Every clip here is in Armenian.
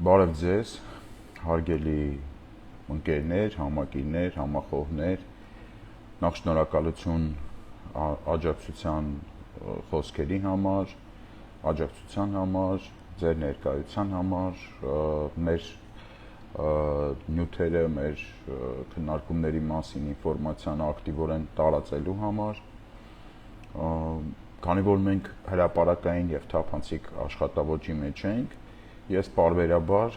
Բարև ձեզ, հարգելի ընկերներ, համակիրներ, համախոհներ, նախ շնորհակալություն աջակցության խոսքերի համար, աջակցության համար, ձեր ներկայության համար, մեր նյութերը, մեր քննարկումների մասին ինֆորմացիան ակտիվորեն տարածելու համար, քանի որ մենք հրապարակային եւ թափանցիկ աշխատավոճի մեջ ենք, ես պարբերաբար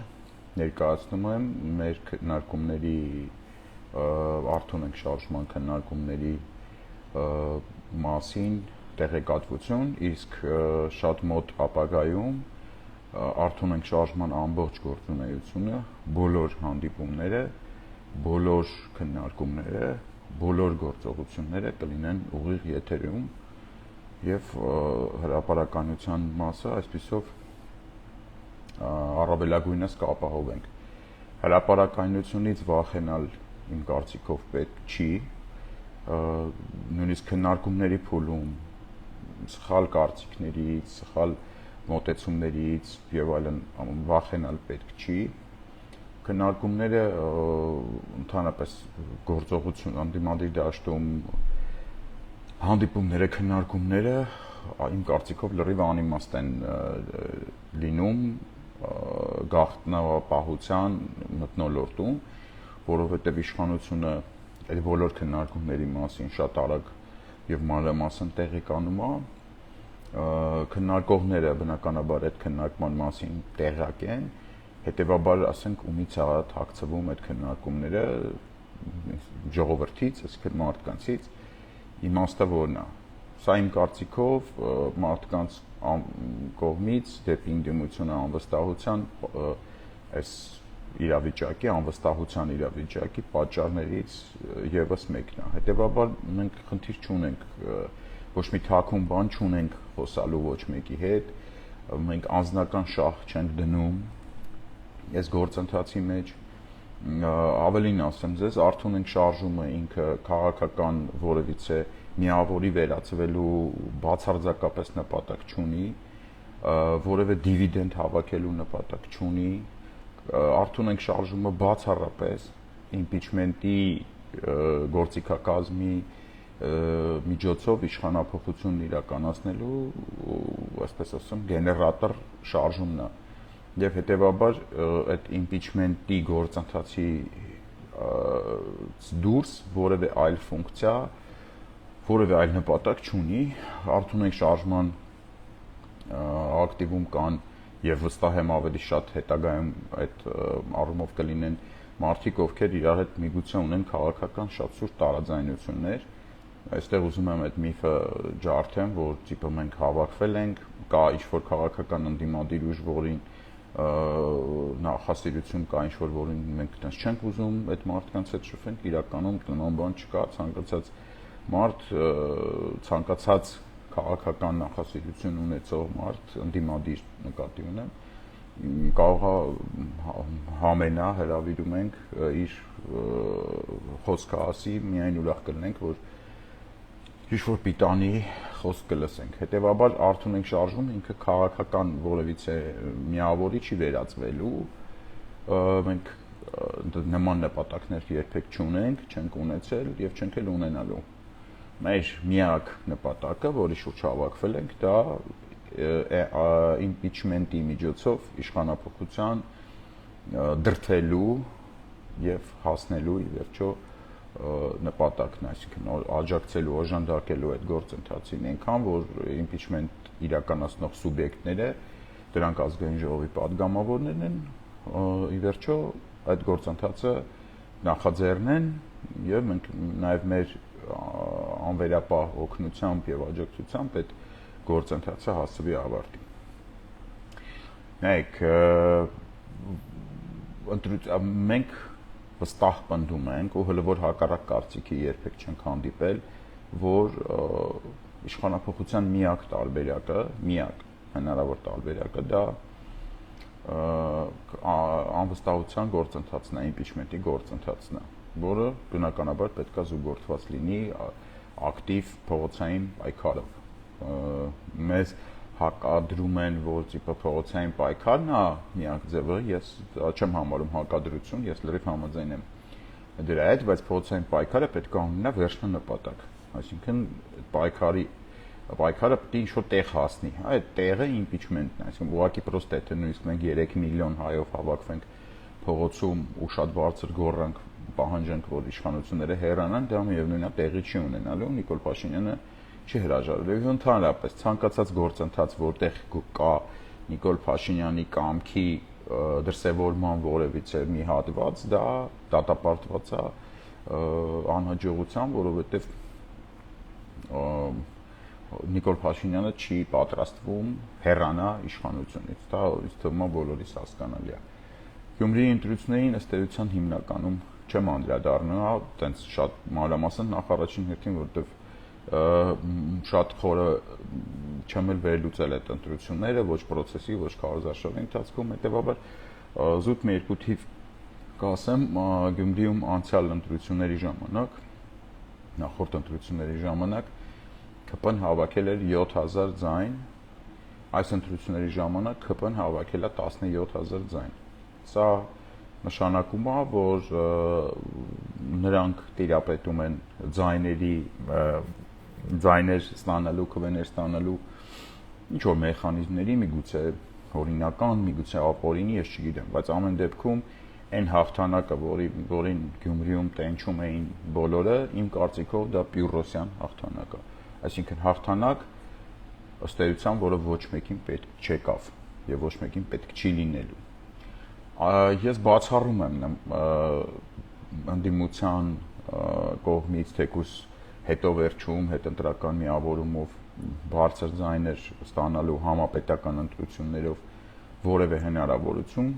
ներկայացնում եմ մեր քննարկումների արթուն ենք շարժման քննարկումների մասին տեղեկատվություն, իսկ շատ մոտ ապագայում արթուն ենք շարժման ամբողջ գործունեությունը, բոլոր հանդիպումները, բոլոր քննարկումները, բոլոր գործողությունները կլինեն ուղիղ եթերում եւ հրապարակայնության մասը այսպիսով առավելագույնս կապահովենք։ Հրապարակայնությունից վախենալ իմ կարծիքով պետք չի, նույնիսկ քննարկումների փուլում սխալ կարծիքներից, սխալ մոտեցումներից եւ այլն վախենալ պետք չի։ Քննարկումները ընդհանրապես գործողություն անդիմադիր դաշտում հանդիպումները, քննարկումները իմ կարծիքով լրիվ անիմաստ են լինում գաղտնապահության մթնոլորտում, որովհետև իշխանությունը այդ բոլոր քննարկումների մասին շատ արագ եւ մանրամասն տեղեկանում է, քննարկողները բնականաբար այդ քննարկման մասին տեղյակ են, հետեւաբար ասենք ումից է հագցվում այդ քննարկումները ժողովրդից, այսինքն մարդկանցից, իմաստը որն է։ Սա իմ կարծիքով մարդկանց կողմից դեպի ընդդիմությունը անվստահության այս իրավիճակի, անվստահության իրավիճակի պատճառներից եւս մեկն է։ Հետեւաբար մենք խնդիր չունենք, ոչ մի թաքուն բան չունենք խոսալու ոչ մեկի հետ, մենք անձնական շահ չենք դնում այս գործընթացի մեջ, ավելին ասեմ ձեզ, արթուն ենք շարժումը ինքը քաղաքական որևիցե միավորի վերածվելու բացարձակապես նպատակ չունի, որևէ դիվիդենդ հավաքելու նպատակ չունի, արթուն ենք շարժումը բացառապես իմպիչմենտի գործիքակազմի միջոցով իշխանափոխությունն իրականացնելու, այսպես ասեմ, գեներատոր շարժումն է։ Եվ հետեւաբար այդ իմպիչմենտի գործընթացի դուրս որևէ այլ ֆունկցիա, որևէ այլ նպատակ չունի, արթուն ենք շարժման ակտիվում կան եւ վստահ եմ ավելի շատ հետագայում այդ առումով կլինեն մարդիկ, ովքեր իրար հետ միգուցե ունեն քաղաքական շատ սուր տարաձայնություններ։ Այստեղ ուզում եմ այդ միֆը ջարդեմ, որ տիպը մենք հավաքվել ենք, կա ինչ-որ քաղաքական ընդդիմադիր ուժ, որին նախասիրություն կա ինչ-որ, որին մենք այդպես չենք ուզում այդ մարդկանց հետ շփվենք, իրականում նման բան չկա, ցանկացած մարդ, ցանկացած քաղաքական նախասիրություն ունեցող մարդ, ընդդիմադիր նկատի ունեմ, կարող է համենա հրավիրում ենք իր խոսքը ասի, միայն ուրախ կլինենք, որ ինչ-որ պիտանի խոսք կլսենք։ Հետևաբար արթուն ենք շարժում, ինքը քաղաքական որևիցե միավորի չի վերածվելու, մենք նման նպատակներ երբեք չունենք, չենք ունեցել եւ չենք էլ ունենալու։ Մեր միակ նպատակը, որի շուրջ հավաքվել ենք, դա իմպիչմենտի միջոցով իշխանափոխության դրդելու եւ հասնելու ի վերջո նպատակն, այսինքն աջակցելու, օժանդակելու այդ գործընթացին, այնքան որ իմպիչմենտ իրականացնող սուբյեկտները, դրանք ազգային ժողովի падգամավորներն են, ի վերջո այդ գործընթացը նախաձեռնեն եւ մենք նաեւ մեր անվերապահ օգնությամբ եւ աջակցությամբ այդ գործընթացը հասցվի ավարտի։ Նայեք, մենք վստահ պնդում ենք, ու հələ որ հակառակ կարծիքի երբեք չենք հանդիպել, որ իշխանափոխության միակ տարբերակը, միակ հնարավոր տարբերակը դա անվստահության գործընթացն է, իմպիչմենտի գործընթացն է, որը բնականաբար պետք է զուգորդված լինի ակտիվ փողոցային պայքարով։ Մեզ հակադրում են, որ տիպը փողոցային պայքարն է միակ ձևը, ես չեմ համարում հակադրություն, ես լրիվ համաձայն եմ դրա հետ, բայց փողոցային պայքարը պետք է ունենա վերջնանպատակ, այսինքն պայքարը պետք է ինչ-որ տեղ հասնի, այդ տեղը impeachment-ն է, այսինքն ուղղակի պրոստը թե նույնիսկ մենք 3 միլիոն հայով հավաքվենք փողոցում ու շատ բարձր գոռանք, պահանջենք, որ իշխանությունները հեռանան, դա միևնույն է տեղի չի ունենալու, Նիկոլ Փաշինյանը չի հրաժարվել, եւ ընդհանրապես ցանկացած գործընթաց, որտեղ կա Նիկոլ Փաշինյանի կամքի դրսևորման որևիցե մի հատված, դա դատապարտված է անհաջողությամբ, որովհետեւ Նիկոլ Փաշինյանը չի պատրաստվում հեռանա իշխանությունից, դա ինձ թվում է բոլորիս հասկանալի է։ Գյումրիի ընտրություններին ըստ էության հիմնականում չեմ անդրադառնա, տենց շատ մանրամասն նախ առաջին հերթին, որովհետև շատ խորը չեմ էլ վերլուծել այդ ընտրությունները, ոչ պրոցեսի, ոչ քարոզարշավի ընթացքում, հետևաբար զուտ մի երկու թիվ կասեմ, Գյումրիում անցյալ ընտրությունների ժամանակ, նախորդ ընտրությունների ժամանակ ԿՊ-ն հավաքել էր 7000 ձայն, այս ընտրությունների ժամանակ ԿՊ-ն հավաքել է 17000 ձայն։ Սա նշանակում է, որ նրանք տիրապետում են ձայներ ստանալու, քվեներ ստանալու ինչ-որ մեխանիզմների, միգուցե օրինական, միգուցե ապօրինի, ես չգիտեմ, բայց ամեն դեպքում այն հաղթանակը, որին Գյումրիում տենչում էին բոլորը, իմ կարծիքով դա Պյուրոսյան հաղթանակ է։ Այսինքն հաղթանակ ըստ էության, որը ոչ մեկին պետք չեկավ եւ ոչ մեկին պետք չի լինելու։ Ես բացառում եմ ընդդիմության կողմից թեկուս հետո վերջում հետընտրական միավորումով բարձր ձայներ ստանալու համապետական ընտրություններով որևէ հնարավորություն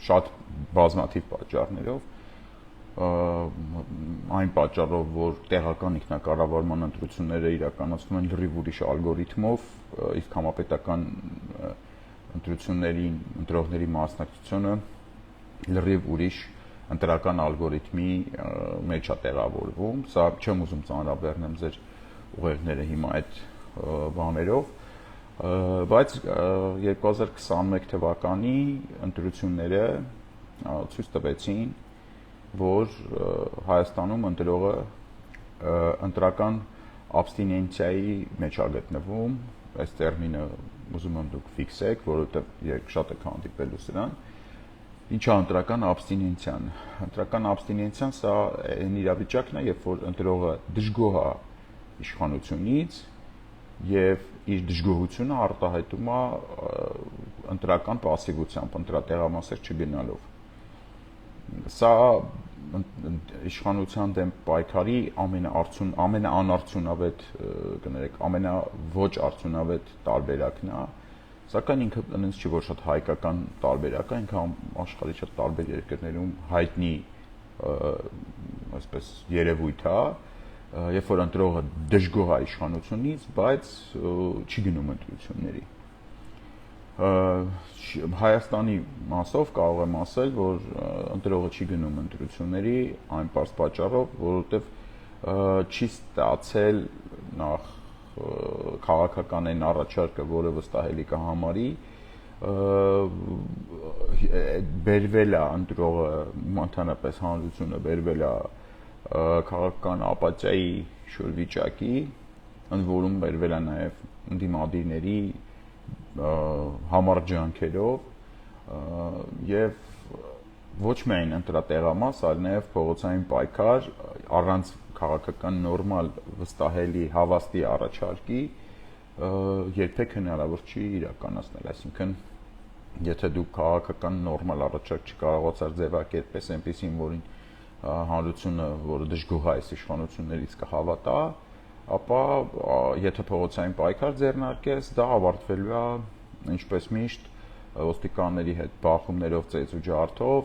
շատ բազմաթիվ պատճառներով այն պատճառով, որ տեղական ինքնակառավարման ընտրությունները իրականացվում են լրիվ ուրիշ ալգորիթմով, իսկ համապետական ընտրություններին ընտրողների մասնակցությունը լրիվ ուրիշ ընտրական ալգորիթմի մեջ է տեղավորվում, սա չեմ ուզում ծանրաբեռնեմ ձեր ուղերձները հիմա այդ բաներով, բայց 2021 թվականի ընտրությունները ցույց տվեցին, որ Հայաստանում ընտրողը ընտրական աբստինենցիայի մեջ է գտնվում, այս տերմինը ուզում եմ դուք ֆիքսեք, որովհետև շատ եք հանդիպելու սրան։ Ինչ է ընտրական աբստինենցիան։ Ընտրական աբստինենցիան սա այն իրավիճակն է, երբ որ ընտրողը դժգոհ է իշխանությունից եւ իր դժգոհությունը արտահայտում է ընտրական պասիվությամբ, ընտրատեղամասեր չգնալով։ Սա իշխանության դեմ պայքարի ամենաանարդյունավետ, կներեք, ամենավոչ արդյունավետ տարբերակն է, սակայն ինքը ինձ չի որ շատ հայկական տարբերակ է, ինքը աշխարհի շատ տարբեր երկրներում հայտնի այսպես երևույթ է, երբ որ ընտրողը դժգոհ է իշխանությունից, բայց չի գնում ընտրությունների։ Հայաստանի մասով կարող եմ ասել, որ ընտրողը չի գնում ընտրությունների այն պարզ պատճառով, որովհետև չի ստացել նախ քաղաքական այն առաջարկը, որը վստահելի կհամարի, բերվել է ընտրողը, ընդհանրապես հանրությունը բերվել է քաղաքական ապաթիայի շուտ վիճակի, ընդ որում բերվել է նաև ընդդիմադիրների համառ ջանքերով եւ ոչ միայն ընտրատեղամաս, այլ նաեւ փողոցային պայքար առանց քաղաքական նորմալ վստահելի հավաստի առաջարկի երբեք հնարավոր չի իրականացնել, այսինքն եթե դուք քաղաքական նորմալ առաջարկ չկարողացար ձևակերպել այնպեսին, որին հանրությունը, որը դժգոհ է իշխանություններից կհավատա, ապա եթե փողոցային պայքար ձեռնարկես, դա ավարտվելու է ինչպես միշտ ոստիկանների հետ բախումներով, ծեծ ու ջարդով,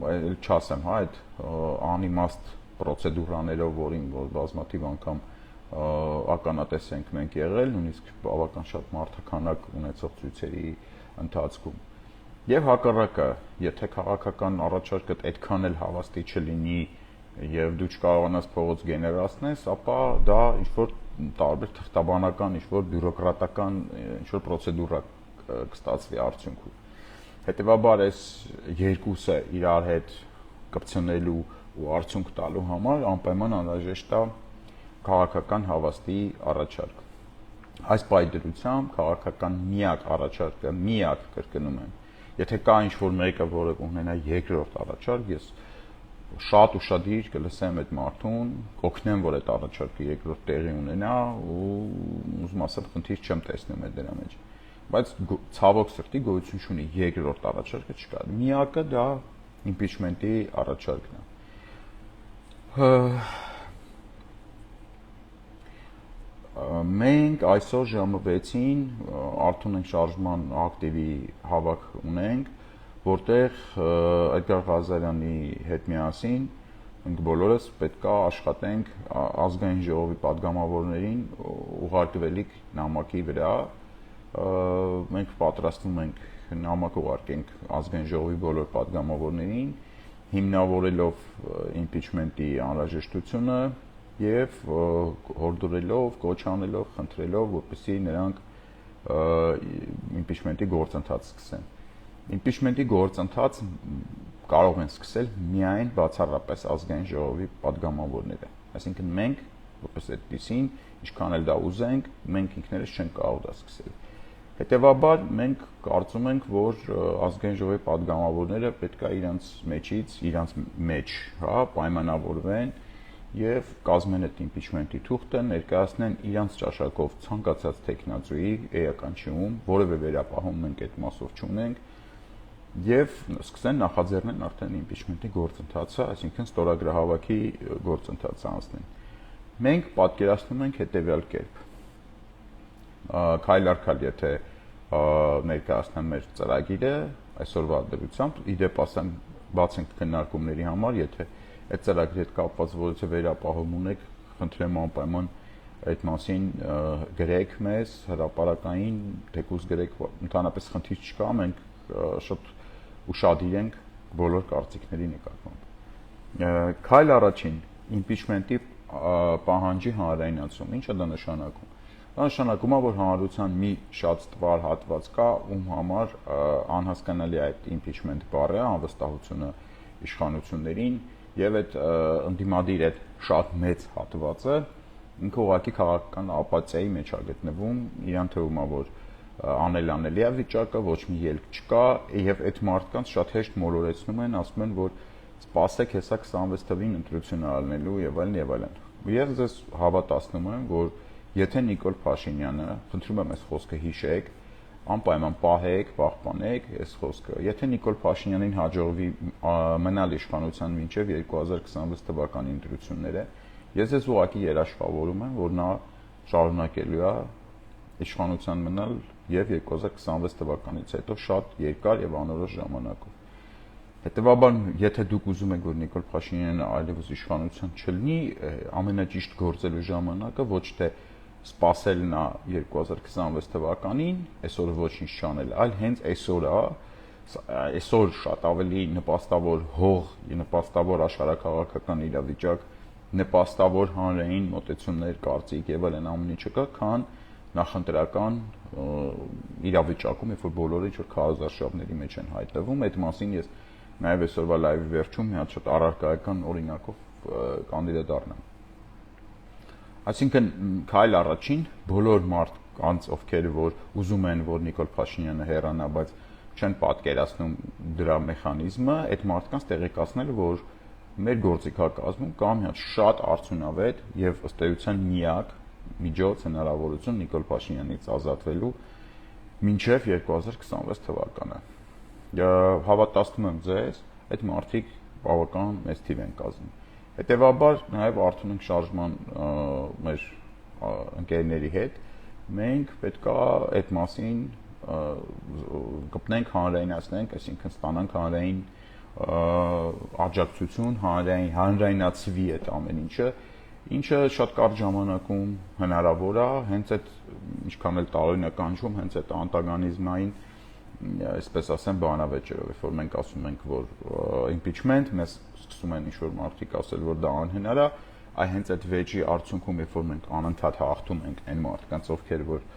այլ չասեմ, հա, այդ անիմաստ պրոցեդուրաներով, որին բազմաթիվ անգամ ականատես ենք մենք եղել, նույնիսկ բավական շատ մարդաքանակ ունեցող ցույցերի ընթացքում։ Եվ հակառակը, եթե քաղաքական առաջարկդ այդքան էլ հավաստի չլինի եւ դու չկարողանաս փողոց գեներացնես, ապա դա ինչ-որ տարբեր թղթաբանական ինչ-որ բյուրոկրատական ինչ-որ պրոցեդուրա կստացվի արդյունքում։ Հետևաբար այս երկուսը իրար հետ կպցնելու ու արդյունք տալու համար անպայման անհրաժեշտ է քաղաքական հավաստի առաջարկ։ Այս պայդրությամբ քաղաքական միակ առաջարկը, միակ կրկնում եմ, եթե կա ինչ-որ մեկը, որը ունենա երկրորդ առաջարկ, ես շատ ուշադիր կլսեմ այդ մարդուն, կօգնեմ, որ այդ առաջարկը երկրորդ տեղի ունենա ու ուզում ասեմ, խնդիր չեմ տեսնում այդ դրա մեջ։ Բայց ցավոք սրտի գոյություն չունի երկրորդ առաջարկը չկա։ Միակը դա impeachment-ի առաջարկն է։ Մենք այսօր ժամը 6-ին Արթուն ենք շարժման ակտիվի հավաք ունենք, որտեղ Էդգար Ղազարյանի հետ միասին մենք բոլորս պետք է աշխատենք ազգային ժողովի падգամավորներին ուղարկվելիք նամակի վրա։ Մենք պատրաստվում ենք նամակ ուղարկենք ազգային ժողովի բոլոր падգամավորներին, հիմնավորելով impeachment-ի անհրաժեշտությունը եւ հորդորելով, կոչ անելով, խնդրելով, որպեսզի նրանք impeachment-ի գործընթաց սկսեն։ Impeachment-ի գործընթաց կարող են սկսել միայն բացառապես ազգային ժողովի падգամավորները։ Այսինքն մենք, որպես այդպեսին, ինչքան էլ դա ուզենք, մենք ինքներս չենք կարող դա սկսել։ Հետևաբար մենք կարծում ենք, որ ազգային ժողովի падգամավորները պետք է իրանց մեջ, պայմանավորվեն եւ կազմեն այդ impeachment-ի թուղթը, ներկայացնեն իրանց ճաշակով ցանկացած տեխնացուի էականչիում, որևէ վերապահում մենք այդ մասով չունենք եւ սկսեն նախաձեռնել արդեն impeachment-ի գործընթացը, այսինքն ստորագրահավաքի գործընթացը անցնեն։ Մենք պատկերացնում ենք հետեւյալ կերպ. քայլ առ քայլ, եթե ներկայացնեմ մեր ծրագիրը այսօրվա դրությամբ, իդեպ ասեմ, բաց ենք քննարկումների համար, եթե այդ ծրագրի հետ կապված որևէ վերապահում ունեք, խնդրեմ անպայման այդ մասին գրեք մեզ հրապարակային, թեկուզ գրեք, ընդհանրապես խնդիր չկա, մենք շատ ուշադիր ենք բոլոր կարծիքների նկատմամբ։ Քայլ առաջին impeachment-ի պահանջի հանրայնացում, ինչը դա նշանակում։ Դա նշանակում է, որ հանրության մի շատ տվար հատված կա, ում համար անհասկանալի է այդ impeachment բառը, անվստահությունը իշխանություններին եւ այդ ընդդիմադիր այդ շատ մեծ հատվածը ինքը ուղղակի քաղաքական ապաթիայի մեջ է գտնվում, իրան թվում է, որ անելանելի է վիճակը, ոչ մի ելք չկա եւ այդ մարդկանց շատ հեշտ մոլորեցնում են, ասում են, որ սպասեք, հեսա 26 թվին ընտրություն ալնելու եւ այլն եւ այլն։ Ես ձեզ հավատացնում եմ, որ եթե Նիկոլ Փաշինյանը, խնդրում եմ այս խոսքը հիշեք, անպայման պահեք, պահպանեք այս խոսքը։ Եթե Նիկոլ Փաշինյանին հաջողվի մնալ իշխանության մինչև 2026 թվականի ընտրությունները, ես ձեզ ուղղակի երաշխավորում եմ, որ նա շարունակելու է իշխանության մնալ եւ 2026 թվականից հետո շատ երկար եւ անորոշ ժամանակով։ Հետևաբար, եթե դուք ուզում եք, որ Նիկոլ Փաշինյանը այլևս իշխանության չլինի, ամենաճիշտ գործելու ժամանակը ոչ թե սպասելն է 2026 թվականին, այսօր ոչինչ չանել, այլ հենց այսօր շատ ավելի նպաստավոր հող, նպաստավոր աշխարհակաղակական իրավիճակ, նպաստավոր հանրային մոտեցումներ, կարծիք եւ այլն ամեն ինչը կա, քան նախընտրական իրավիճակում, երբ որ բոլորը ինչ-որ քարոզարշավների մեջ են հայտնվում, այդ մասին ես նաեւ այսօրվա լայվի վերջում մի հատ շատ առարկայական օրինակով կանդիդատ դառնամ։ Այսինքն քայլ առաջին բոլոր մարդկանց, ովքեր որ ուզում են, որ Նիկոլ Փաշինյանը հեռանա, բայց չեն պատկերացնում դրա մեխանիզմը, այդ մարդկանց տեղեկացնել, որ մեր գործիքակազմում կա մի հատ շատ արդյունավետ եւ ըստ էության միակ միջոց հնարավորություն Նիկոլ Փաշինյանից ազատվելու մինչև 2026 թվականը։ Հավատացնում եմ ձեզ, այդ մարդիկ բավական մեծ թիվ են կազմում։ Հետևաբար նաև Արթուն ենք շարժման մեր ընկերների հետ մենք պետք է այդ մասին կպնենք, հանրայնացնենք, այսինքն ստանանք հանրային աջակցություն, հանրայնացվի այդ ամեն ինչը շատ կարճ ժամանակում հնարավոր է, հենց այդ ինչքան էլ տարօրինականչում, հենց այդ անտագանիզմային, այսպես ասեմ, բանավեճերով, երբ որ մենք ասում ենք, որ impeachment, մեզ սկսում են ինչ-որ մարդիկ ասել, որ դա անհնար է, այ հենց այդ վեճի արդյունքում երբ որ մենք անընդհատ հաղթում ենք այն մարդկանց, ովքեր որ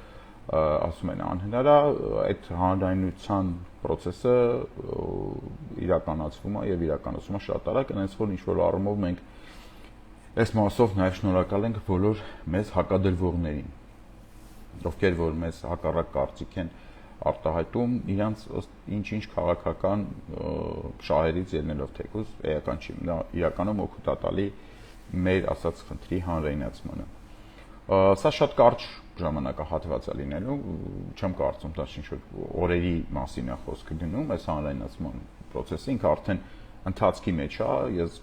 ասում են անհնար է, այդ հանրայնության process-ը իրականացվում է եւ իրականացվում է շատ արագ, այնպես որ ինչ որ առումով մենք այս մասով նաեւ շնորհակալ ենք բոլոր մեզ հակադրվողներին, ովքեր որ մեզ հակառակ կարծիք են արտահայտում իրանց ինչ-ինչ քաղաքական շահերից ելնելով թեկուզ էական չի, դա իրականում օգուտատալի մեր ասած խնդրի հանրայնացմանը։ Սա շատ կարճ ժամանակահատված է լինելու, չեմ կարծում դա ինչ-որ օրերի մասին է խոսքը գնում, այս հանրայնացման process-ը ինքը արդեն ընթացքի մեջ է, ես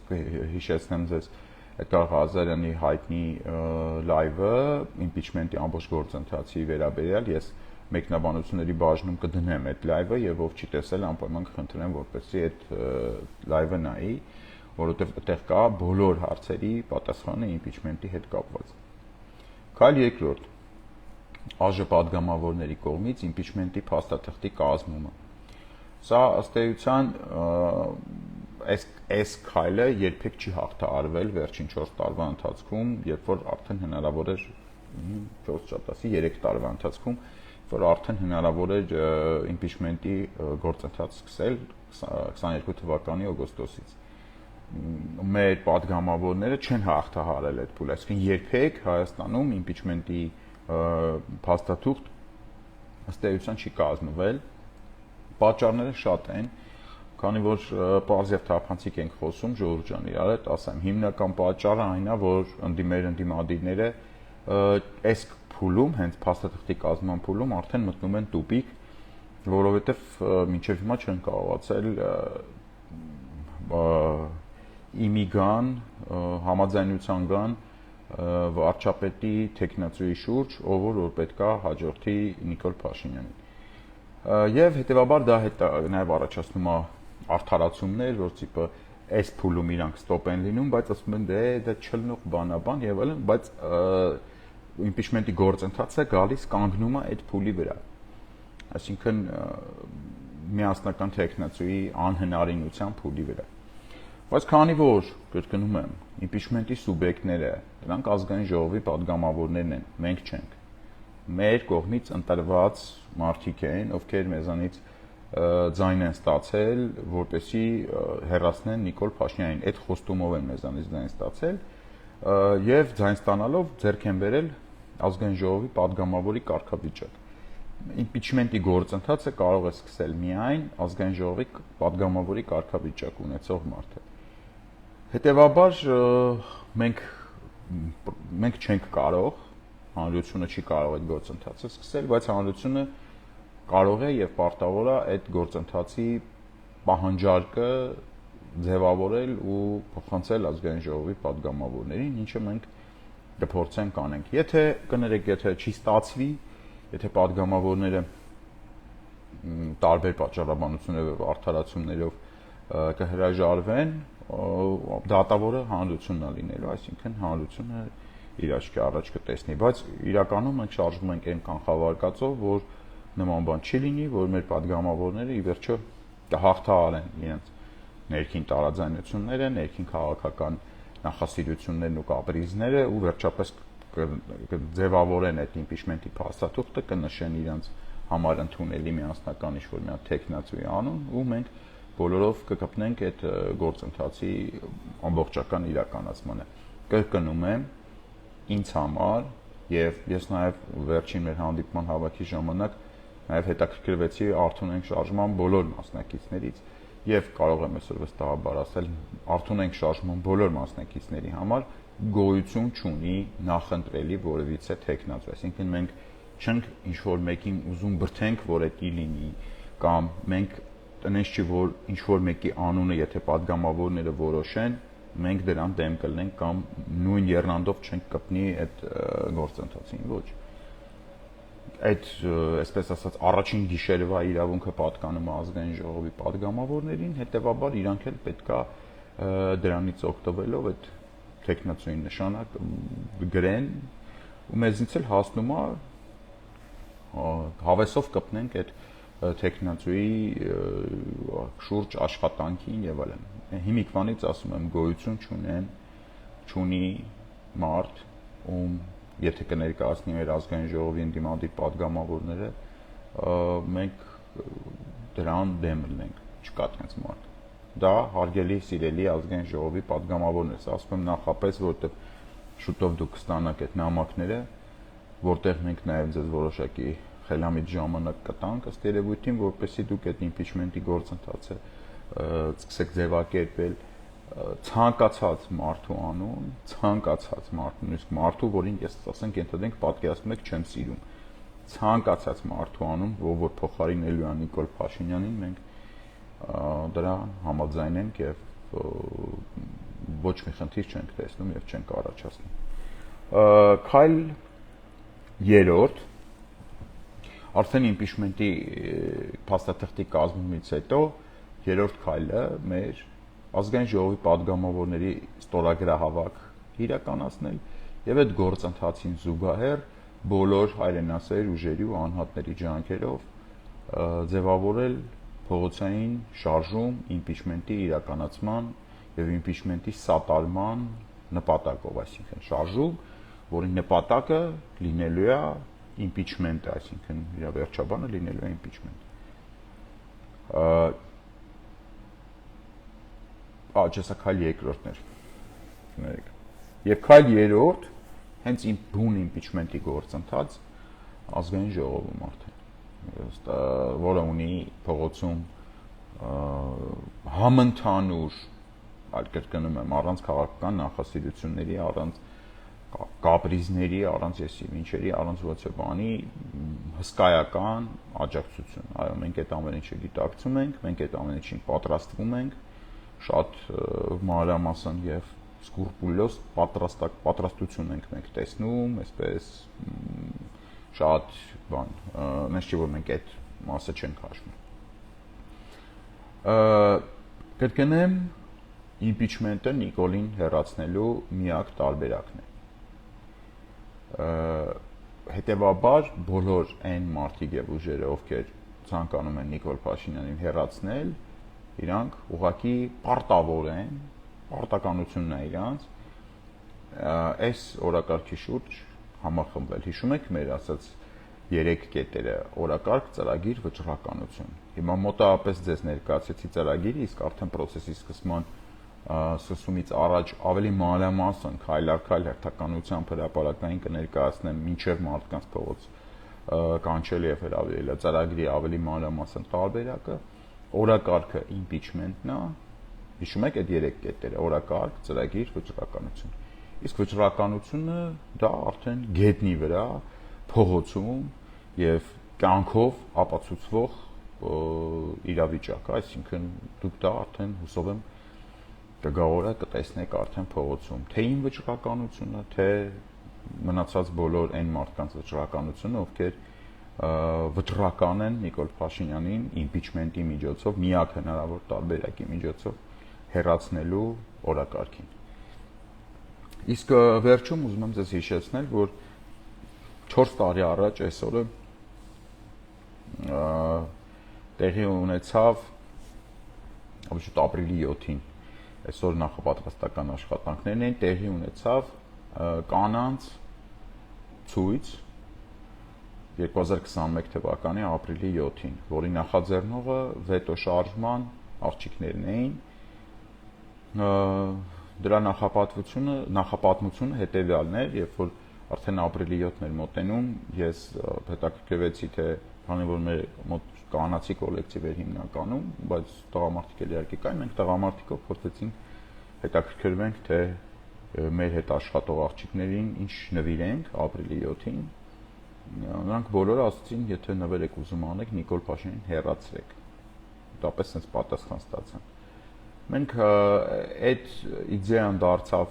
հիշեցնեմ ձեզ Էդգար Ղազարյանի հայտնի լայվը impeachment-ի ամբողջ գործընթացի վերաբերյալ, ես մեկնաբանությունների բաժնում կդնեմ այդ լայվը եւ ով չի տեսել անպայման կխնդրեմ որպեսզի այդ լայվը նայի, որովհետեւ այդտեղ կա բոլոր հարցերի պատասխանը impeachment-ի հետ կապված։ Քայլ երկրորդ ԱԺ падգամավորների կողմից impeachment-ի փաստաթղթի կազմումը։ Սա ըստ էության այս քայլը երբեք չի հաղթահարվել վերջին 4 տարվա ընթացքում, երբ որ արդեն հնարավոր էր 3 տարվա ընթացքում, որ արդեն հնարավոր էր impeachment-ի գործընթաց սկսել 22 թվականի օգոստոսից։ Մեր падգամավորները չեն հաղթահարել այդ փուլը, այսինքն երբեք Հայաստանում impeachment-ի փաստաթուղթ ըստ էության չի կազմվել։ Պատճառները շատ են, քանի որ պարզ եւ թափանցիկ ենք խոսում Ժողովուրդ ջան իրար հետ, ասեմ, հիմնական պատճառը այն է, որ ընդդիմադիրները այս փուլում, հենց փաստաթղթի կազմման փուլում արդեն մտնում են տուպիկ, որովհետեւ մինչեւ հիմա չեն կարողացել իմիգան համաձայնության գան վարչապետի տեխնացուի շուրջ, ով որ պետքա հաջորդի Նիկոլ Փաշինյանին։ Եվ հետեւաբար դա նաեւ առաջացնում է արդարացումներ, որ տիպը այս փուլում իրանք ստոպ են լինում, բայց ասում են դա չլնող բանաբան եւ այլն, բայց impeachment-ի գործընթացը գալիս կանգնում է այդ փուլի վրա։ Այսինքն միասնական տեխնացուի անհնարինության փուլի վրա։ Բայց քանի որ կրկնում եմ, impeachment-ի սուբյեկտները, դրանք ազգային ժողովի падգամավորներն են, մենք չենք։ Մեր կողմից ընտրված մարդիկ են, ովքեր մեզանից ձայն են ստացել, որպեսզի հեռացնեն Նիկոլ Փաշինյանին, այդ խոստումով են մեզանից ձայն ստացել, եւ ձայն ստանալով ձեռք են բերել ազգային ժողովի падգամավորի կարգավիճակ։ Impeachment-ի գործընթացը կարող է սկսել միայն ազգային ժողովի падգամավորի կարգավիճակ ունեցող մարդը։ Հետևաբար մենք չենք կարող, հանրությունը չի կարող այդ գործընթացը սկսել, բայց հանրությունը կարող է եւ պարտավոր է այդ գործընթացի պահանջարկը ձևավորել ու փոխանցել ազգային ժողովի падգամավորներին, ինչը մենք կփորձենք անենք։ Եթե կներեք, եթե չի ստացվի, եթե падգամավորները տարբեր պատճառաբանություններով եւ արդարացումներով կհրաժարվեն, դատավորը հանրությունն է լինելու, այսինքն հանրությունը իր աչքի առաջ կտեսնի, բայց իրականում մենք շարժվում ենք այն կանխավարկածով, որ նման բան չի լինի, որ մեր падգամավորները ի վերջո կհաղթահարեն իրենց ներքին տարաձայնությունները, ներքին քաղաքական նախասիրություններն ու կապրիզները ու վերջապես կձևավորեն այդ impeachment-ի փաստաթուղթը, կնշեն իրենց համար ընդունելի միասնական ինչ-որ մի հատ տեխնացուի անուն ու մենք բոլորով կկպնենք այդ գործընթացի ամբողջական իրականացմանը։ Կրկնում եմ, ինձ համար եւ ես նաեւ վերջին մեր հանդիպման հավաքի ժամանակ նաեւ հետաքրքրվեցի Արթունենք շարժման բոլոր մասնակիցներից եւ կարող եմ այսօր վստահաբար ասել Արթունենք շարժման բոլոր մասնակիցների համար գոյություն չունի նախընտրելի որևիցե տեխնացու, այսինքն մենք չենք ինչ-որ մեկին ուզում բրթենք, որ դա լինի, կամ մենք տնես չի, որ ինչ-որ մեկի անունը, եթե падգամավորները որոշեն, մենք դրան դեմ կլինենք կամ նույն եռանդով չենք կպնի այդ գործընթացին, ոչ։ Այդ, այսպես ասած, առաջին գիշերվա իրավունքը պատկանում է ազգային ժողովի падգամավորներին, հետեւաբար իրանք էլ պետքա դրանից օգտվելով այդ տեխնացուի նշանակ գրեն ու մեզնից էլ հասնում է հավեսով կպնենք այդ տեխնացուի շուրջ աշխատանքին եւ այլն։ Հիմիկվանից ասում եմ գոյություն չունի մարդ, եթե կներկայացնի մեր ազգային ժողովի ընդդիմադիր պատգամավորները, մենք դրան դեմ լինենք, չկա այդպես մարդ։ Դա հարգելի սիրելի ազգային ժողովի պատգամավորներ, ասում եմ նախապես, որովհետև շուտով դուք կստանաք այդ նամակները, որտեղ մենք նաև ձեզ որոշակի խելամիտ ժամանակ կտանք, ըստ երևույթին, որպեսզի դուք այդ impeachment-ի գործընթացը սկսեք ձևակերպել ցանկացած մարդու անուն, ցանկացած մարդու, նույնիսկ մարդու, որին ես ասենք ենթադրենք պատկերացնում եք չեմ սիրում, ցանկացած մարդու անուն, որ փոխարինելու է Նիկոլ Փաշինյանին, մենք դրա համաձայն ենք եւ ոչ մի խնդիր չենք տեսնում եւ չենք առաջացնում։ Քայլ երրորդ, արդեն impeachment-ի փաստաթղթի կազմումից հետո երրորդ քայլը մեր ազգային ժողովի պատգամավորների ստորագրահավաք իրականացնել եւ այդ գործընթացին զուգահեռ բոլոր հայրենասեր ուժերի ու անհատների ջանքերով ձևավորել փողոցային շարժում impeachment-ի իրականացման եւ impeachment-ի սատարման նպատակով, այսինքն շարժում, որի նպատակը լինելու է impeachment-ը, այսինքն իր վերջաբանը լինելու է impeachment։ Ջեսա քայլ երկրորդներ։ Եվ քայլ երրորդ հենց բուն impeachment-ի գործընթաց ազգային ժողովում արդեն, որը ունի փողոցում համընդհանուր, այլ կրկնում եմ, առանց քաղաքական նախասիրությունների, առանց կապրիզների, առանց եսիմինչերի, առանց ոչինչ բանի հսկայական աջակցություն։ Այո, մենք այդ ամեն ինչը գիտակցում ենք, մենք այդ ամեն ինչին պատրաստվում ենք, շատ մանրամասն եւ սկրուպուլոզ պատրաստություն ենք մենք տեսնում, այսպես շատ բան, նշ չի որ մենք այդ մասը չենք հաշվում։ Կրկնեմ, impeachment-ը Նիկոլին հեռացնելու միակ տարբերակն է։ Հետևաբար բոլոր այն մարդիկ եւ ուժերը, ովքեր ցանկանում են Նիկոլ Փաշինյանին հեռացնել, իրանք ուղղակի պարտավոր են, պարտականությունն է իրանց այս օրակարգի շուրջ համախմբել։ Հիշում եք մեր ասած 3 կետերը՝ օրակարգ, ծրագիր, վճռականություն։ Հիմա մոտավորապես ձեզ ներկայացեցի ծրագիրը, իսկ արդեն process-ի սկսումից առաջ ավելի մանրամասն քայլ առ քայլ հերթականությամբ հրապարակային կներկայացնեմ մինչև մարդկանց փողոց կանչել եւ հրավիրել ծրագրի ավելի մանրամասն տարբերակը։ Օրակարգը impeachment-ն է, հիշում եք այդ 3 կետերը՝ օրակարգ, ծրագիր, վճռականություն։ Իսկ վճռականությունը դա արդեն գետնի վրա, փողոցում եւ կյանքով ապացուցվող իրավիճակ է, այսինքն դուք դա արդեն հուսով եմ կգաղորը կտեսնեք արդեն փողոցում, թե իմ վճռականությունը, թե մնացած բոլոր այն մարդկանց վճռականությունը, ովքեր վճռական են Նիկոլ Փաշինյանին impeachment-ի միջոցով, միակ հնարավոր տարբերակի միջոցով հեռացնելու օրակարգին։ Իսկ վերջում ուզում եմ ձեզ հիշեցնել, որ 4 տարի առաջ այսօրը տեղի ունեցավ շուտ ապրիլի 7-ին, այսօր նախապատրաստական աշխատանքներն էին, տեղի ունեցավ կանանց ցույց 2021 թվականի ապրիլի 7-ին, որի նախաձեռնողը վետո շարժման աղջիկներն էին։ Դրա նախապատմությունը հետևյալն էր, երբ որ արդեն ապրիլի 7-ն էր մոտենում, ես հետաքրքրվեցի, թե քանի որ մեր մոտ կանացի կոլեկտիվ էր հիմնականում, բայց տղամարդիկ էլ իհարկե կային, մենք տղամարդիկով փորձեցինք հետաքրքրվենք, թե մեր հետ աշխատող աղջիկներին ինչ նվիրենք ապրիլի 7-ին։ Նրանք բոլորը ասացին, եթե նվեր եք ուզում անեք, Նիկոլ Փաշինյանին հեռացրեք։ Դապես sense պատասխան ստացան։ Մենք այդ իդեան դարձավ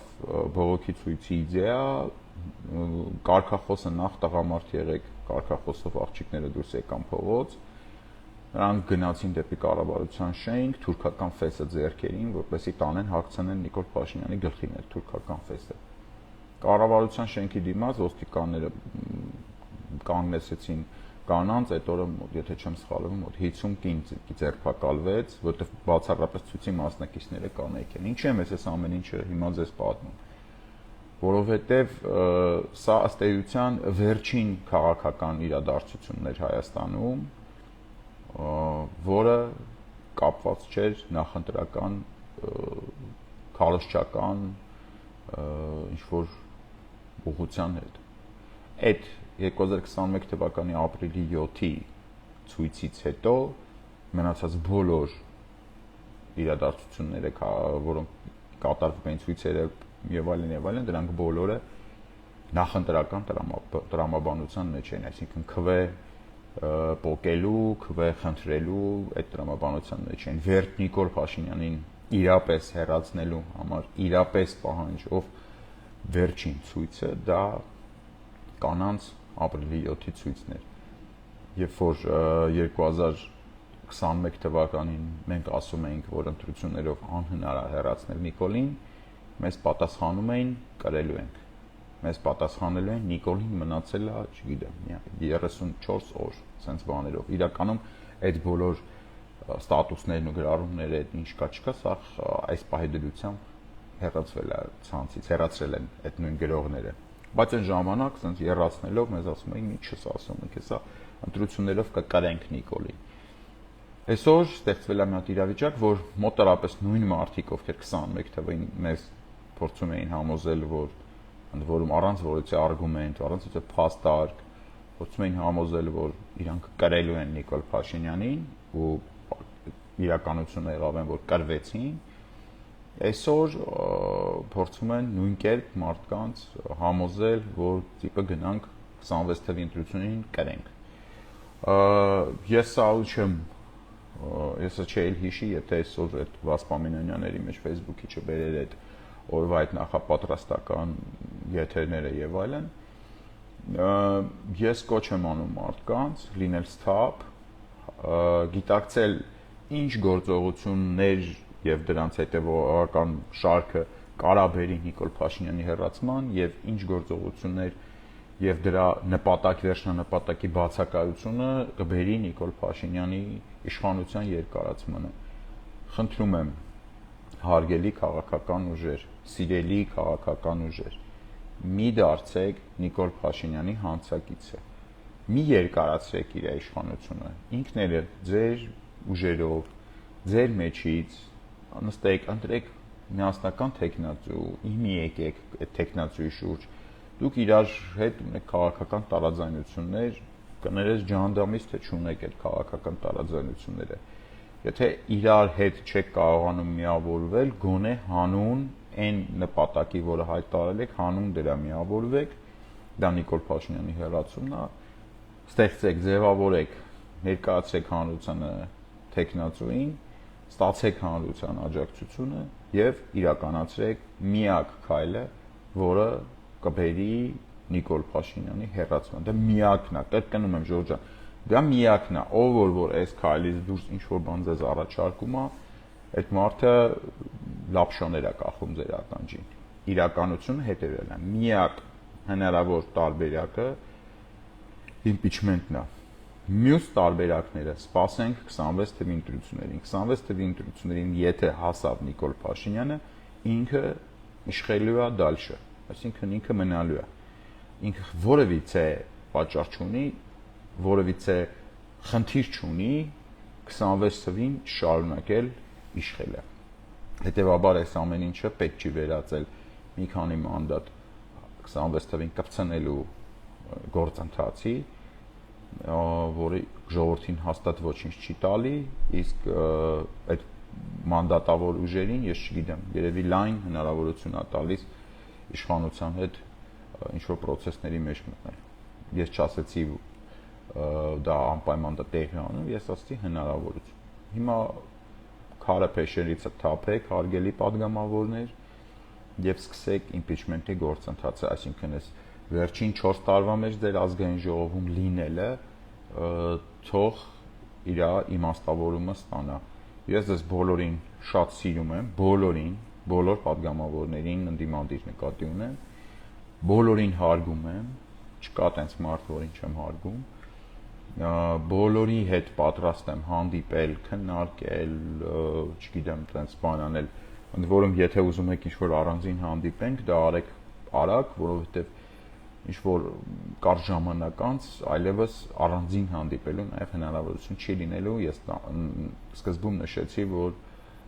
բողոքի ցույցի իդեա, կարգախոսը նախ տղամարդ եղեք, կարգախոսով աղջիկները դուրս եկան փողոց, նրանք գնացին դեպի կառավարության շենք, թուրքական ֆեսը ձեռքերին, որպեսզի տանեն հագցնեն Նիկոլ Փաշինյանի գլխին այդ թուրքական ֆեսը։ Կառավարության շենքի դիմաց ոստիկանները կանգնեցին կանանց, այդ օրը, եթե չեմ սխալվում, 50 կին ձերբակալվեց, որտեղ բացառապես ցույցի մասնակիցները կանայք են։ Ինչի՞ եմ ես ամեն ինչը հիմա ձեզ պատմում։ որովհետև սա ըստ էության վերջին քաղաքական իրադարձությունն էր Հայաստանում, որը կապված չէր նախընտրական քարոզչական ինչ-որ ուղղության հետ։ Այդ 2021 թվականի ապրիլի 7-ի ցույցից հետո մնացած բոլոր իրադարձությունները, որոնք կատարվում էին ցույցերը եւ այլն, դրանք բոլորը նախընտրական տրամաբանության մեջ են, այսինքն քվե պոկելու, քվե խնդրելու այդ տրամաբանության մեջ են։ Վերջ Նիկոլ Փաշինյանին իրապես հեռացնելու համար իրապես պահանջով վերջին ցույցը դա կանանց ապրիլի 7-ի ցույցն էր։ Երբ որ 2021 թվականին մենք ասում էինք, որ ընտրություններով անհնար է հեռացնել Նիկոլին, մեզ պատասխանում էին կրելու ենք։ Մեզ պատասխանելու են Նիկոլին մնացել է, չգիտեմ, 34 օր, sense բաներով։ Իրականում այդ բոլոր ստատուսներն ու գրառումները, այդ ինչ կա չկա, սա այս պահի դրությամբ հեռացվել է ցանցից, հեռացրել են այդ նույն գրողները։ Բայց այն ժամանակ, sense երացնելով մեզ ասում էին, ինչ ես ասում, ինքը սա ընտրություններով կկրենք Նիկոլին։ Այսօր ստեղծվել է մի հատ իրավիճակ, որ մոտարապես նույն մարդիկ, ովքեր 21 թվականին մեզ փորձում էին համոզել, որ ընդ որում առանց որևէ արգումենտ, առանց որևէ փաստարկ, փորձում էին համոզել, որ իրանք կրելու են Նիկոլ Փաշինյանին ու իրականությունը եղավ են, որ կրվեցին, այսօր փորձում են նույն կերպ մարդկանց համոզել, որ տիպը գնանք 26 թվականի ընտրություններին կրենք։ Ես սա չեմ ես չէի հիշի, եթե այսօր այդ Վասպամենյանների մեջ Facebook-ի չբերեր այդ օրվա այդ նախապատրաստական եթերները եւ այլն, ես կոչ եմ անում մարդկանց լինել սթափ, գիտակցել ինչ գործողություններ եւ դրանց հետեւողական շարքը կարաբերի Նիկոլ Փաշինյանի հեռացման եւ ինչ գործողություններ եւ դրա նպատակ վերջնանպատակի բացակայությունը կբերի Նիկոլ Փաշինյանի իշխանության երկարացմանը։ Խնդրում եմ հարգելի քաղաքական ուժեր, սիրելի քաղաքական ուժեր, մի դարձեք Նիկոլ Փաշինյանի հանցակիցը։ Մի երկարացրեք իր իշխանությունը։ Ինքն էլ ձեր ուժերով, ձեր մեջից նստեք, ընտրեք միասնական տեխնացու, իմի եկեք այդ տեխնացուի շուրջ։ Դուք իրար հետ ունեք քաղաքական տարաձայնություններ, կներես ջանդամից թե չունեք այդ քաղաքական տարաձայնությունները։ Եթե իրար հետ չեք կարողանում միավորվել, գոնե հանուն այն նպատակի, որը հայտարարել եք, հանուն դրա միավորվեք, դա Նիկոլ Փաշինյանի հեռացումն է, ստեղծեք, ձևավորեք, ներկայացրեք հանրությանը տեխնացուին, ստացեք հանրության աջակցությունը եւ իրականացրեք միակ քայլը, որը կբերի Նիկոլ Փաշինյանի հեռացման։ Դա միակն է, կրկնում եմ Ժորժ ջան, դա միակն է, ով որ այս քայլից դուրս ինչ որ բան ձեզ առաջարկում է, այդ մարդը լապշաներ է կախում ձեր ականջին։ Իրականությունը հետևելն է։ Միակ հնարավոր տարբերակը impeachment-ն է։ Մյուս տարբերակները սպասենք 26 թվականի ընտրություններին։ 26 թվականի ընտրություններին եթե հասավ Նիկոլ Փաշինյանը, ինքը իշխելու է դալշը, այսինքն ինքը մնալու է։ Ինքը որևիցե պատճառ չունի, որևիցե խնդիր չունի 26 թվականին շարունակել իշխելը։ Հետևաբար այս ամեն ինչը պետք չի վերածել մի քանի մանդատ 26 թվականին կրծնելու գործընթացի, որը ժողովրդին հաստատ ոչինչ չի տալի, իսկ այդ մանդատավոր ուժերին, ես չգիտեմ, երևի լայն հնարավորություն է տալիս իշխանության հետ ինչ-որ պրոցեսների մեջ մտնել։ Ես չասեցի դա անպայման դա տեղի անում, ես ասացի հնարավորություն։ Հիմա քարը փեշերիցը թափեք, հարգելի падգամավորներ, եւ սկսեք impeachment-ի գործընթացը, այսինքն այս վերջին 4 տարվա մեջ ձեր ազգային ժողովում լինելը թող իր իմաստավորումը ստանա։ Ես ձեզ բոլորին շատ սիրում եմ, բոլոր падգամավորներին ընդդիմադիր նկատի ունեմ, բոլորին հարգում եմ, չկա տենց մարդ, որին չեմ հարգում, բոլորի հետ պատրաստ եմ հանդիպել, քննարկել, չգիտեմ, տենց բան անել, ընդ որում եթե ուզում եք ինչ-որ առանձին հանդիպենք, դա արեք արագ, որովհետև ինչ որ կար ժամանակ անց այլևս առանձին հանդիպելու նաև հնարավորություն չի լինելու։ Ես սկզբում նշեցի, որ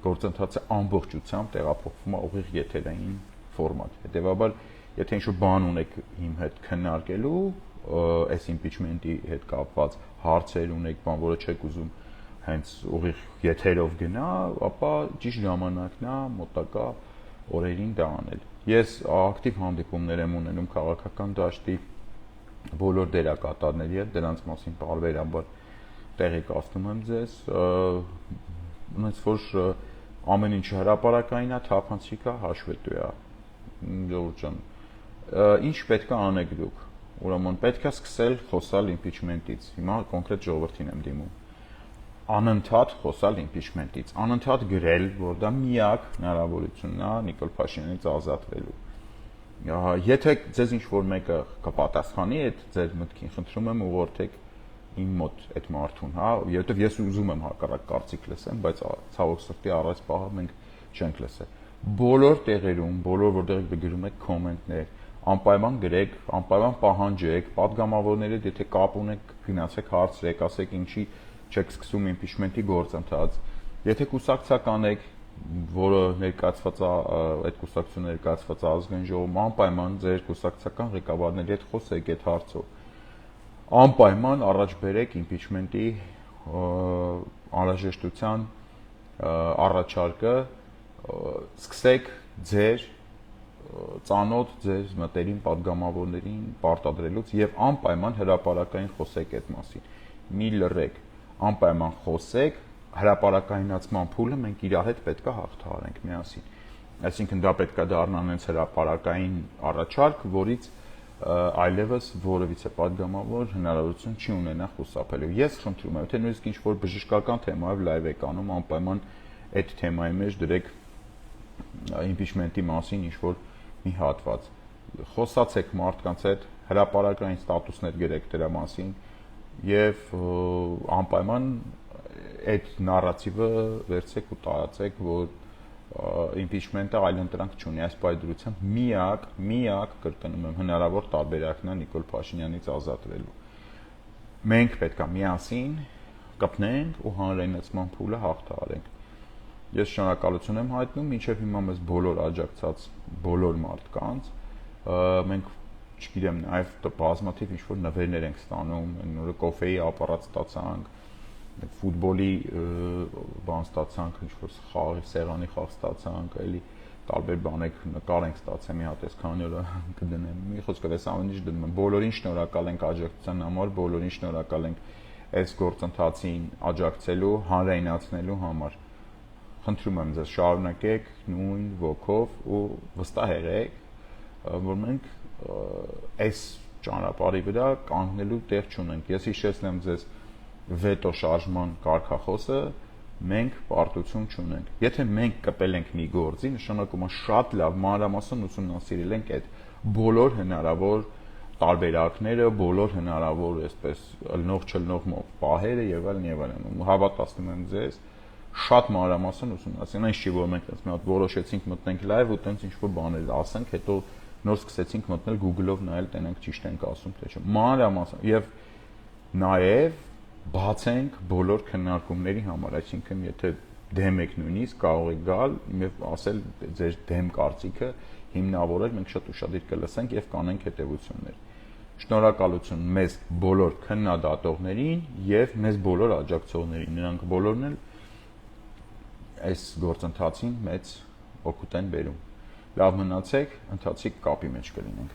գործընթացը ամբողջությամբ տեղափոխվում է ուղիղ եթերային ֆորմատ։ Հետևաբար, եթե ինչ-որ բան ունեք իմ հետ քննարկելու, այս impeachment-ի հետ կապված հարցեր ունեք, բան, որը չեք ուզում հենց ուղիղ եթերով գնա, ապա ճիշտ ժամանակն է մոտակա օրերին դա անել։ Ես ակտիվ հանդիպումներ եմ ունենում քաղաքական դաշտի բոլոր դերակատարների հետ, դրանց մասին պարբերաբար տեղեկացնում եմ ձեզ, ոնց որ ամեն ինչ հրապարակային է, թափանցիկ է, հաշվետու է։ Ժողովուրդ ջան, ինչ պետք է անեք դուք։ Ուրեմն պետք է սկսել խոսալ impeachment-ից։ Հիմա կոնկրետ ժողովրդին եմ դիմում։ Անընդհատ խոսալ impeachment-ից, անընդհատ գրել, որ դա միակ հնարավորությունն է Նիկոլ Փաշինյանից ազատվելու։ Եթե ձեզ ինչ-որ մեկը կպատասխանի այդ ձեր մտքին, խնդրում եմ ուղղորդեք իմ մոտ այդ մարդուն, հա, որովհետև ես ուզում եմ հակառակ կարծիք լսեմ, բայց ցավոք սրտի առած պահը մենք չենք լսել։ Բոլոր տեղերում, բոլոր որտեղ գրում եք կոմենտներ, անպայման գրեք, անպայման պահանջեք, падգամավորների հետ եթե կապ ունեք, գնացեք հարցրեք, ասեք ինչի չեք սկսում impeachment-ի գործընթաց։ Եթե կուսակցական եք, որը ներկայացված է, այդ կուսակցությունը ներկայացված է ազգային ժողովում, անպայման ձեր կուսակցական ղեկավարների հետ խոսեք այդ հարցով։ Անպայման առաջ բերեք impeachment-ի անհրաժեշտության առաջարկը, սկսեք ձեր ծանոթ ձեր մտերիմ падգամավորներին պարտադրելուց եւ անպայման հրապարակային խոսեք այդ մասին։ Մի լռեք, անպայման խոսեք, հրապարակայնացման փուլը մենք իրար հետ պետք է հաղթահարենք միասին։ Այսինքն դա պետք է դառնա հենց հրապարակային առաջարկ, որից այլևս որևիցե падգամավոր հնարավորություն չի ունենա խուսափելու։ Ես խնդրում եմ, թե նույնիսկ ինչ-որ բժշկական թեմայով լայվ եք անում, անպայման այդ թեմայի մեջ դրեք impeachment-ի մասին ինչ-որ մի հատված։ Խոսացեք մարդկանց հետ, հրապարակային ստատուսներ գրեք դրա մասին եւ անպայման այդ նարատիվը վերցեք ու տարածեք, որ impeachment-ը այլընտրանք չունի, այս պայծրությամբ միակ կրկնում եմ հնարավոր տարբերակն է Նիկոլ Փաշինյանից ազատվելու։ Մենք պետք է միասին կպնենք ու հանրայնացման փուլը հաղթահարենք։ Ես շնորհակալություն եմ հայտնում մինչև հիմա մեզ բոլոր աջակցած բոլոր մարդկանց, մենք չգիտեմ, նաև բազմաթիվ ինչ-որ նվերներ ենք ստանում, նորը կոֆեի ապարատ ստացանք, ֆուտբոլի բան ստացանք, ինչ-որ խաղ, սեղանի խաղ ստացանք, էլի տարբեր բաներ նկար ենք ստացել, մի հատ էս քանի օրը կդնեմ։ Մի խոսքով էս ամեն ինչ դնում եմ։ Բոլորին շնորհակալ ենք աջակցության համար, բոլորին շնորհակալ ենք այս գործընթացին աջակցելու, հանրայնացնելու համար։ Խնդրում եմ ձեզ շարունակեք նույն ոգով ու վստահ եղեք, որ մենք այս ճանապարհի վրա կանգնելու տեղ չունենք։ Ես հիշեցնեմ ձեզ վետո շարժման կարգախոսը, մենք պարտություն չունենք։ Եթե մենք կպել ենք մի գործի, նշանակում է շատ լավ մանրամասն ուսումնասիրել ենք այդ բոլոր հնարավոր տարբերակները, բոլոր հնարավոր այսպես ըլնող-չլնող պահերը եւ այլն։ Հավատացնում եմ ձեզ, շատ մանրամասն ուսումնասիրել, այնց չի որ մենք այդպես մի հատ որոշեցինք մտնենք լայվ ու տենց ինչ-որ բաներ ասենք, հետո նոր սկսեցինք մտնել Google-ով նայել, տենենք ճիշտ ենք ասում, թե չէ։ Մանրամասն եւ նաեւ բացենք բոլոր քննարկումների համար, այսինքն եթե դեմ եք նույնիսկ կարող եք գալ եւ ասել ձեր դեմ կարծիքը հիմնավորել, մենք շատ ուշադիր կլսենք եւ կանենք հետեւություններ։ Շնորհակալություն մեզ բոլոր քննադատողներին եւ մեզ բոլոր աջակցողներին, նրանք բոլորն էլ այս գործընթացին մեծ օգուտ են բերում։ Լավ մնացեք, ընթացիկ կապի մեջ կլինենք։